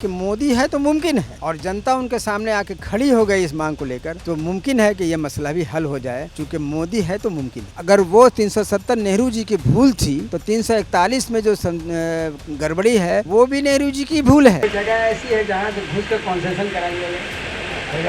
कि मोदी है तो मुमकिन है और जनता उनके सामने आके खड़ी हो गई इस मांग को लेकर, तो मुमकिन है कि ये मसला भी हल हो जाए, क्योंकि मोदी है तो मुमकिन है। अगर वो 370 नेहरू जी की भूल थी तो 341 में जो गड़बड़ी है वो भी नेहरू जी की भूल है। जगह ऐसी है जहाँ घुस कर कॉन्सेशन कराएंगे,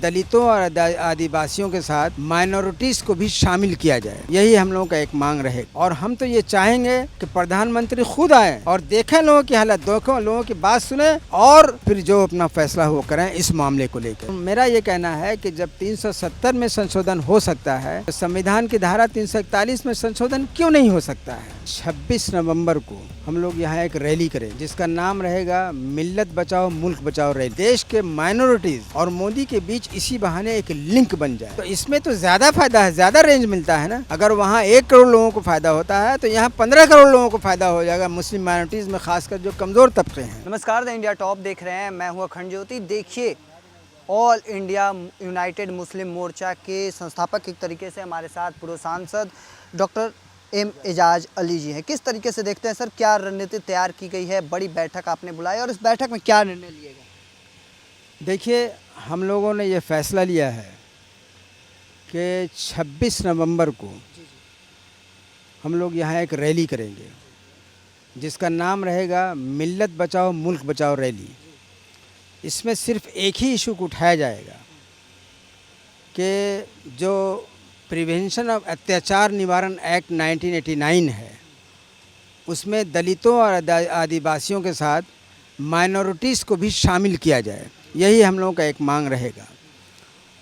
दलितों और आदिवासियों के साथ माइनॉरिटीज को भी शामिल किया जाए, यही हम लोगों का एक मांग रहे। और हम तो ये चाहेंगे कि प्रधानमंत्री खुद आए और देखें लोगों की हालत, देखें लोगों की बात सुने और फिर जो अपना फैसला वो करें इस मामले को लेकर। मेरा ये कहना है कि जब 370 में संशोधन हो सकता है तो संविधान की धारा 341 में संशोधन क्यों नहीं हो सकता है। 26 नवंबर को हम लोग यहाँ एक रैली करें जिसका नाम रहेगा मिल्लत बचाओ मुल्क बचाओ रैली। देश के माइनॉरिटीज और मोदी के बीच इसी बहाने एक लिंक बन जाए, तो इसमें तो ज्यादा फायदा है, ज्यादा रेंज मिलता है ना। अगर वहाँ 1 करोड़ लोगों को फायदा होता है तो यहाँ 15 करोड़ लोगों को फायदा हो जाएगा, मुस्लिम माइनॉरिटीज में खासकर जो कमजोर तबके हैं। नमस्कार, द इंडिया टॉप देख रहे हैं, मैं हूँ अखंड ज्योति। देखिए, ऑल इंडिया यूनाइटेड मुस्लिम मोर्चा के संस्थापक एक तरीके से हमारे साथ पूर्व सांसद डॉक्टर एम एजाज अली जी हैं। किस तरीके से देखते हैं सर, क्या रणनीति तैयार की गई है, बड़ी बैठक आपने बुलाई और इस बैठक में क्या निर्णय लिए गए? देखिए, हम लोगों ने ये फैसला लिया है कि 26 नवंबर को हम लोग यहाँ एक रैली करेंगे जिसका नाम रहेगा मिल्लत बचाओ मुल्क बचाओ रैली। इसमें सिर्फ एक ही इशू को उठाया जाएगा कि जो प्रिवेंशन ऑफ अत्याचार निवारण एक्ट 1989 है, उसमें दलितों और आदिवासियों के साथ माइनॉरिटीज़ को भी शामिल किया जाए, यही हम लोगों का एक मांग रहेगा।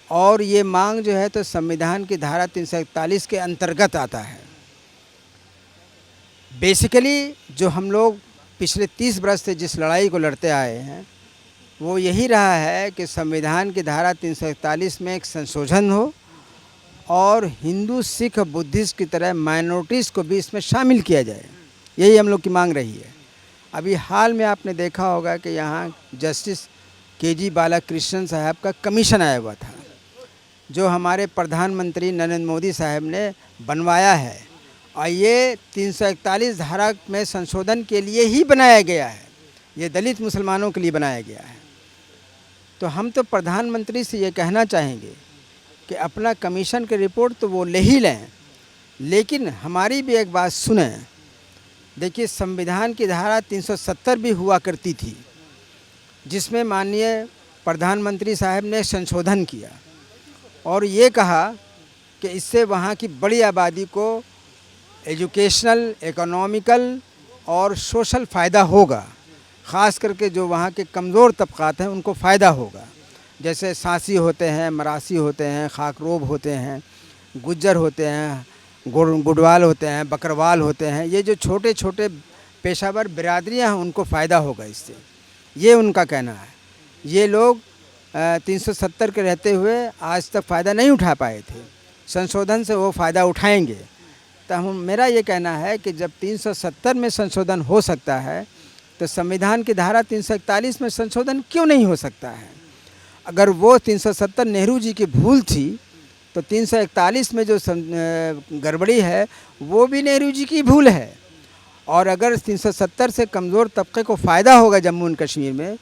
और ये मांग जो है तो संविधान की धारा 341 के अंतर्गत आता है। बेसिकली जो हम लोग पिछले 30 वर्ष से जिस लड़ाई को लड़ते आए हैं वो यही रहा है कि संविधान की धारा 341 में एक संशोधन हो और हिंदू सिख बुद्धिस्ट की तरह माइनॉरिटीज़ को भी इसमें शामिल किया जाए, यही हम लोग की मांग रही है। अभी हाल में आपने देखा होगा कि यहाँ जस्टिस के.जी. बालाकृष्णन साहब का कमीशन आया हुआ था, जो हमारे प्रधानमंत्री नरेंद्र मोदी साहब ने बनवाया है, और ये 341 धारा में संशोधन के लिए ही बनाया गया है, ये दलित मुसलमानों के लिए बनाया गया है। तो हम तो प्रधानमंत्री से ये कहना चाहेंगे कि अपना कमीशन की रिपोर्ट तो वो ले ही लें, लेकिन हमारी भी एक बात सुने। देखिए, संविधान की धारा 370 भी हुआ करती थी जिसमें माननीय प्रधानमंत्री साहब ने संशोधन किया और ये कहा कि इससे वहाँ की बड़ी आबादी को एजुकेशनल, इकोनॉमिकल और सोशल फ़ायदा होगा, ख़ास करके जो वहाँ के कमज़ोर तबक़ात हैं उनको फ़ायदा होगा। जैसे सांसी होते हैं, मरासी होते हैं, खाकरोब होते हैं, गुज्जर होते हैं, गुडवाल होते हैं, बकरवाल होते हैं, ये जो छोटे छोटे पेशावर बिरादरियाँ हैं उनको फ़ायदा होगा इससे, ये उनका कहना है। ये लोग 370 के रहते हुए आज तक फ़ायदा नहीं उठा पाए थे, संशोधन से वो फ़ायदा उठाएंगे। तो मेरा ये कहना है कि जब 370 में संशोधन हो सकता है तो संविधान की धारा 341 में संशोधन क्यों नहीं हो सकता है। अगर वो 370 नेहरू जी की भूल थी तो 341 में जो गड़बड़ी है वो भी नेहरू जी की भूल है। और अगर 370 से कमज़ोर तबके को फ़ायदा होगा जम्मू एंड कश्मीर में,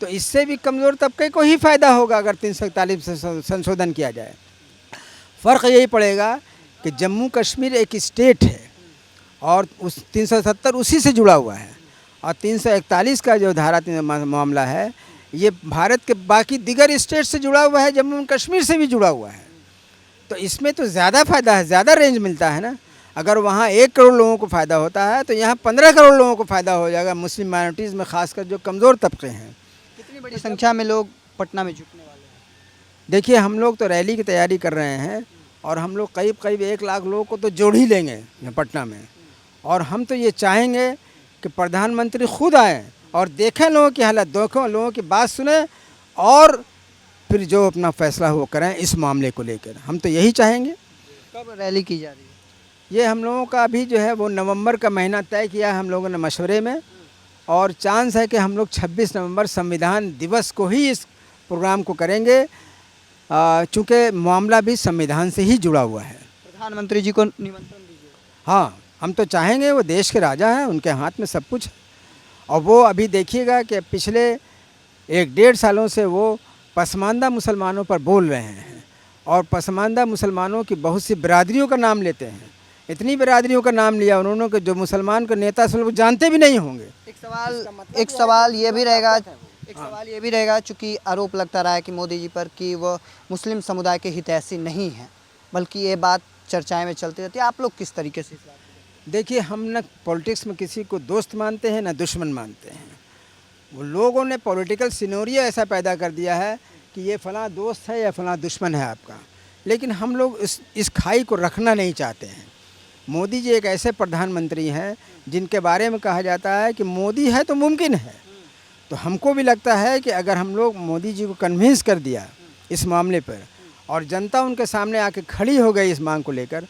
तो इससे भी कमज़ोर तबके को ही फ़ायदा होगा अगर 341 से संशोधन किया जाए। फ़र्क यही पड़ेगा कि जम्मू कश्मीर एक स्टेट है और उस 370 उसी से जुड़ा हुआ है, और 341 का जो धारा मामला है ये भारत के बाकी दिगर स्टेट से जुड़ा हुआ है, जम्मू एंड कश्मीर से भी जुड़ा हुआ है। तो इसमें तो ज़्यादा फायदा है, ज़्यादा रेंज मिलता है ना। अगर वहाँ 1 करोड़ लोगों को फ़ायदा होता है तो यहाँ 15 करोड़ लोगों को फ़ायदा हो जाएगा, मुस्लिम माइनॉरिटीज़ में खासकर जो कमज़ोर तबके हैं। कितनी बड़ी संख्या में लोग पटना में जुटने वाले हैं? देखिए, हम लोग तो रैली की तैयारी कर रहे हैं और हम लोग करीब 1 लाख लोगों को तो जोड़ ही लेंगे यहाँ पटना में। और हम तो ये चाहेंगे कि प्रधानमंत्री खुद आए और देखें लोगों की हालत, देखें लोगों की बात सुने और फिर जो अपना फैसला वो करें इस मामले को लेकर। हम तो यही चाहेंगे। कब रैली की जा रही है? ये हम लोगों का अभी जो है वो नवंबर का महीना तय किया है हम लोगों ने मशवरे में, और चांस है कि हम लोग 26 नवंबर संविधान दिवस को ही इस प्रोग्राम को करेंगे, चूँकि मामला भी संविधान से ही जुड़ा हुआ है। प्रधानमंत्री जी को निमंत्रण दीजिए। हाँ, हम तो चाहेंगे, वो देश के राजा हैं, उनके हाथ में सब कुछ है। और वो अभी देखिएगा कि पिछले 1 डेढ़ सालों से वो पसमानदा मुसलमानों पर बोल रहे हैं और पसमानदा मुसलमानों की बहुत सी बिरादरियों का नाम लेते हैं। इतनी बिरादरियों का नाम लिया उन्होंने कि जो मुसलमान को नेता से लोग जानते भी नहीं होंगे। एक सवाल ये भी रहेगा, चूँकि आरोप लगता रहा है कि मोदी जी पर कि वह मुस्लिम समुदाय के हितैषी नहीं हैं, बल्कि ये बात चर्चाएं में चलती रहती है। आप लोग किस तरीके से इस बात को देखिए, हम न पॉलिटिक्स में किसी को दोस्त मानते हैं न दुश्मन मानते हैं। वो लोगों ने पॉलिटिकल सिनेरियो ऐसा पैदा कर दिया है कि ये फ़लाँ दोस्त है या फ़लाँ दुश्मन है आपका, लेकिन हम लोग इस खाई को रखना नहीं चाहते हैं। मोदी जी एक ऐसे प्रधानमंत्री हैं जिनके बारे में कहा जाता है कि मोदी है तो मुमकिन है। तो हमको भी लगता है कि अगर हम लोग मोदी जी को कन्विंस कर दिया इस मामले पर और जनता उनके सामने आके खड़ी हो गई इस मांग को लेकर,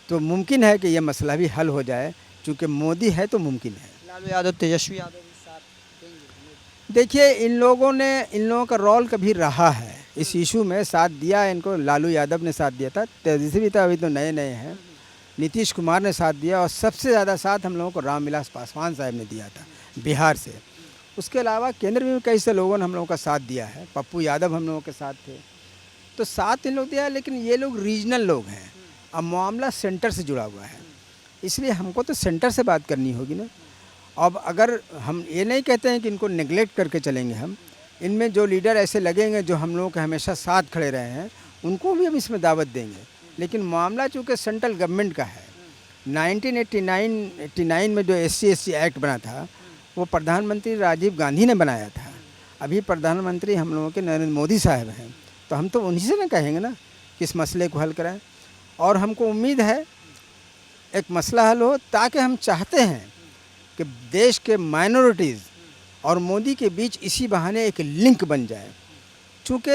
तो मुमकिन है कि ये मसला भी हल हो जाए, क्योंकि मोदी है तो मुमकिन है। लालू यादव, तेजस्वी यादव भी साथ देंगे? देखिए, इन लोगों का रोल कभी रहा है इस इशू में, साथ दिया इनको। लालू यादव ने साथ दिया था, तेजस्वी तो अभी तो नए नए हैं। नीतीश कुमार ने साथ दिया और सबसे ज़्यादा साथ हम लोगों को रामविलास पासवान साहब ने दिया था बिहार से। उसके अलावा केंद्र में कई से लोगों ने हम लोगों का साथ दिया है। पप्पू यादव हम लोगों के साथ थे, तो साथ इन लोग दिया है। लेकिन ये लोग रीजनल लोग हैं, अब मामला सेंटर से जुड़ा हुआ है, इसलिए हमको तो सेंटर से बात करनी होगी ना। अब अगर हम ये नहीं कहते हैं कि इनको नेगलेक्ट करके चलेंगे, हम इनमें जो लीडर ऐसे लगेंगे जो हम लोगों के हमेशा साथ खड़े रहे हैं, उनको भी हम इसमें दावत देंगे। लेकिन मामला चूँकि सेंट्रल गवर्नमेंट का है, 1989 में जो SC/ST एक्ट बना था वो प्रधानमंत्री राजीव गांधी ने बनाया था। अभी प्रधानमंत्री हम लोगों के नरेंद्र मोदी साहब हैं, तो हम तो उन्हीं से ना कहेंगे ना कि इस मसले को हल कराएं। और हमको उम्मीद है एक मसला हल हो, ताकि हम चाहते हैं कि देश के माइनॉरिटीज़ और मोदी के बीच इसी बहाने एक लिंक बन जाए। चूँकि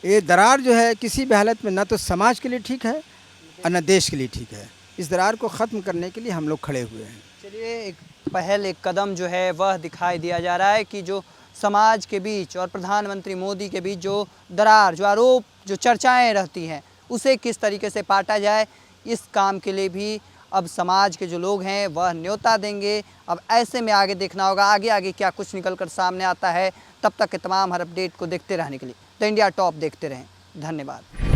ये दरार जो है किसी भी हालत में ना तो समाज के लिए ठीक है और न देश के लिए ठीक है। इस दरार को ख़त्म करने के लिए हम लोग खड़े हुए हैं। चलिए, एक पहल, एक कदम जो है वह दिखाई दिया जा रहा है कि जो समाज के बीच और प्रधानमंत्री मोदी के बीच जो दरार, जो आरोप, जो चर्चाएं रहती हैं, उसे किस तरीके से पाटा जाए, इस काम के लिए भी अब समाज के जो लोग हैं वह न्योता देंगे। अब ऐसे में आगे देखना होगा आगे आगे क्या कुछ निकल कर सामने आता है। तब तक के तमाम हर अपडेट को देखते रहने के लिए द इंडिया टॉप देखते रहें। धन्यवाद।